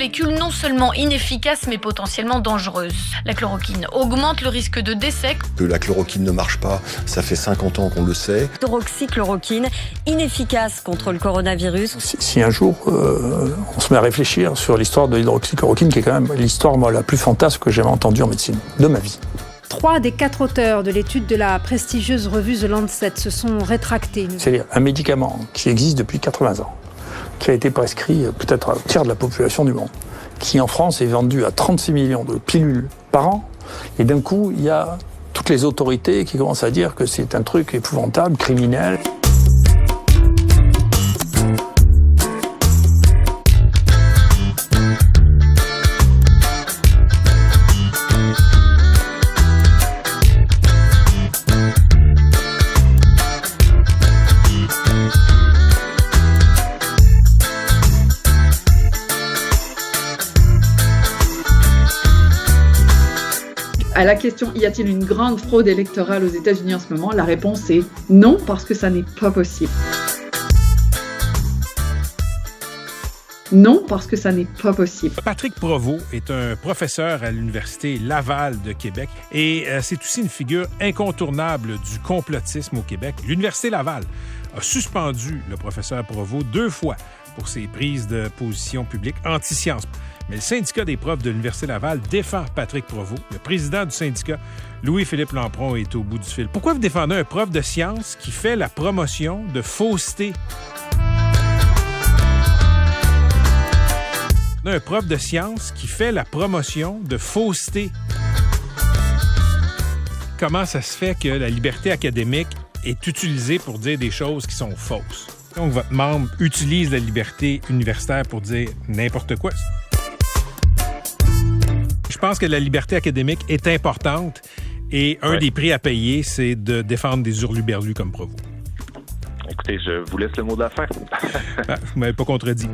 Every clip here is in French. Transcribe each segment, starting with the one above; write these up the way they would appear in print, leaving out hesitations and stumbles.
molécule non seulement inefficace mais potentiellement dangereuse. La chloroquine augmente le risque de décès. Que la chloroquine ne marche pas, ça fait 50 ans qu'on le sait. Hydroxychloroquine, inefficace contre le coronavirus. Si un jour on se met à réfléchir sur l'histoire de l'hydroxychloroquine, qui est quand même l'histoire la plus fantasque que j'ai jamais entendue en médecine de ma vie. 3 des 4 auteurs de l'étude de la prestigieuse revue The Lancet se sont rétractés. C'est-à-dire un médicament qui existe depuis 80 ans, qui a été prescrit peut-être à un tiers de la population du monde, qui en France est vendu à 36 millions de pilules par an, et d'un coup, il y a toutes les autorités qui commencent à dire que c'est un truc épouvantable, criminel. À la question « Y a-t-il une grande fraude électorale aux États-Unis en ce moment ?», la réponse est non, parce que ça n'est pas possible. Non, parce que ça n'est pas possible. Patrick Provost est un professeur à l'Université Laval de Québec et c'est aussi une figure incontournable du complotisme au Québec. L'Université Laval a suspendu le professeur Provost 2 fois pour ses prises de position publique anti-science. Mais le syndicat des profs de l'Université Laval défend Patrick Provost. Le président du syndicat, Louis-Philippe Lampron, est au bout du fil. Pourquoi vous défendez un prof de sciences qui fait la promotion de fausseté? Un prof de sciences qui fait la promotion de fausseté. Comment ça se fait que la liberté académique est utilisée pour dire des choses qui sont fausses? Donc, votre membre utilise la liberté universitaire pour dire n'importe quoi. Je pense que la liberté académique est importante et un des prix à payer, c'est de défendre des hurluberlus comme Provost. Écoutez, je vous laisse le mot de la fin. Vous m'avez pas contredit.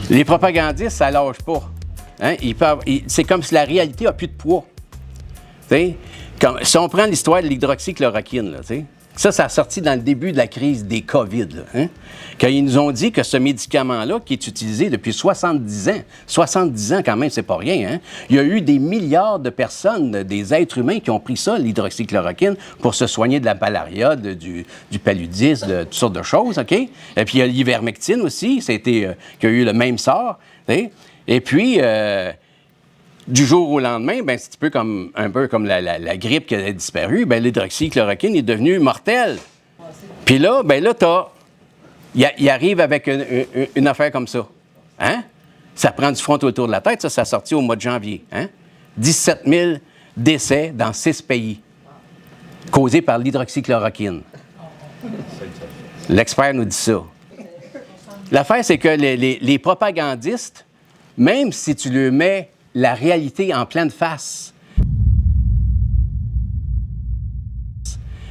Les propagandistes, ça lâche pas. Hein? C'est comme si la réalité n'a plus de poids. Si on prend l'histoire de l'hydroxychloroquine, là, ça a sorti dans le début de la crise des COVID. Là, hein? Quand ils nous ont dit que ce médicament-là, qui est utilisé depuis 70 ans quand même, c'est pas rien, hein? Il y a eu des milliards de personnes, des êtres humains qui ont pris ça, l'hydroxychloroquine, pour se soigner de la malaria, du paludisme, de toutes sortes de choses, OK? Et puis il y a l'ivermectine aussi, qui a eu le même sort. T'sais? Et puis... du jour au lendemain, ben, c'est un peu comme la grippe qui a disparu, ben, l'hydroxychloroquine est devenue mortelle. Puis là, il arrive avec une affaire comme ça. Hein? Ça prend du front autour de la tête, ça a sorti au mois de janvier. Hein? 17 000 décès dans 6 pays, causés par l'hydroxychloroquine. L'expert nous dit ça. L'affaire, c'est que les propagandistes, même si tu leur mets la réalité en pleine face.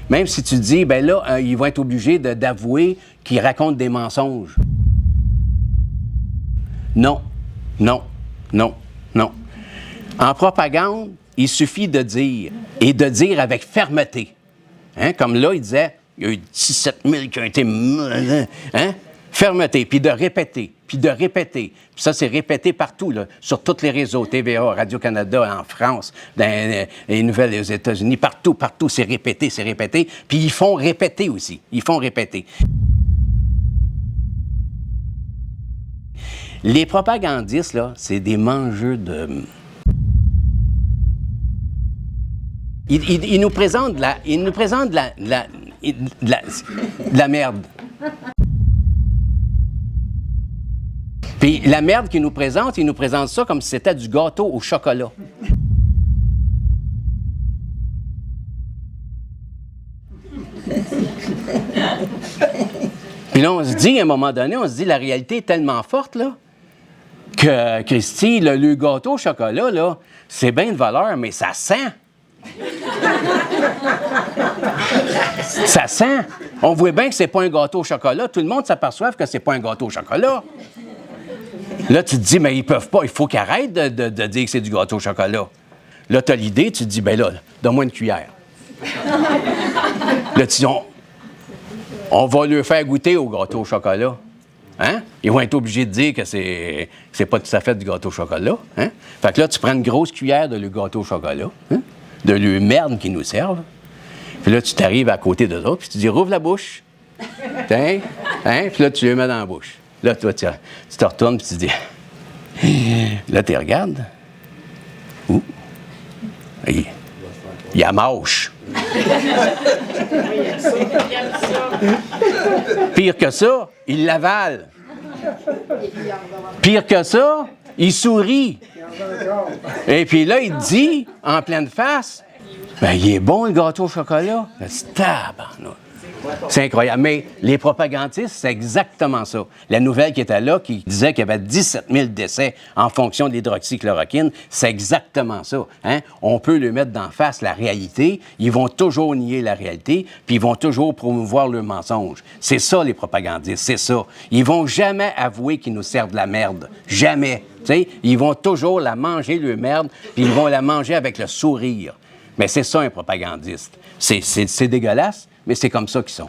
Même si tu dis, ben là, ils vont être obligés d'avouer qu'ils racontent des mensonges. Non, non, non, non. En propagande, il suffit de dire, et de dire avec fermeté. Hein? Comme là, il disait, il y a eu 17 000 qui ont été... Hein? Fermeté, puis de répéter, puis de répéter. Puis ça, c'est répété partout, là, sur tous les réseaux, TVA, Radio-Canada, en France, dans les nouvelles aux États-Unis, partout, c'est répété, c'est répété. Puis ils font répéter aussi, ils font répéter. Les propagandistes, là, c'est des mangeux de... Ils nous présentent de la merde. Puis la merde qu'ils nous présentent, ils nous présentent ça comme si c'était du gâteau au chocolat. Puis là, on se dit, à un moment donné, la réalité est tellement forte, là, que, Christy, le gâteau au chocolat, là, c'est bien de valeur, mais ça sent. Ça sent. On voit bien que c'est pas un gâteau au chocolat. Tout le monde s'aperçoit que c'est pas un gâteau au chocolat. Là, tu te dis, mais ils peuvent pas, il faut qu'ils arrêtent de dire que c'est du gâteau au chocolat. Là, tu as l'idée, tu te dis, ben là, donne-moi une cuillère. Là, tu dis, on va leur faire goûter au gâteau au chocolat. Hein? Ils vont être obligés de dire que c'est pas tout à fait du gâteau au chocolat. Hein? Fait que là, tu prends une grosse cuillère de le gâteau au chocolat, hein? De le merde qu'ils nous servent. Puis là, tu t'arrives à côté d'eux autres, puis tu dis, rouvre la bouche. Hein? Hein? Puis là, tu le mets dans la bouche. Là, toi, tu te retournes, puis tu dis, là, tu regardes. Ouh. Il y a mâche. Pire que ça, il l'avale. Pire que ça, il sourit. Et puis là, il te dit, en pleine face, ben, il est bon, le gâteau au chocolat. C'est tabarnouche. C'est incroyable. Mais les propagandistes, c'est exactement ça. La nouvelle qui était là, qui disait qu'il y avait 17 000 décès en fonction de l'hydroxychloroquine, c'est exactement ça. Hein? On peut le mettre d'en face la réalité. Ils vont toujours nier la réalité, puis ils vont toujours promouvoir le mensonge. C'est ça, les propagandistes, c'est ça. Ils vont jamais avouer qu'ils nous servent de la merde. Jamais. T'sais? Ils vont toujours la manger, le merde, puis ils vont la manger avec le sourire. Mais c'est ça, un propagandiste. C'est dégueulasse, mais c'est comme ça qu'ils sont.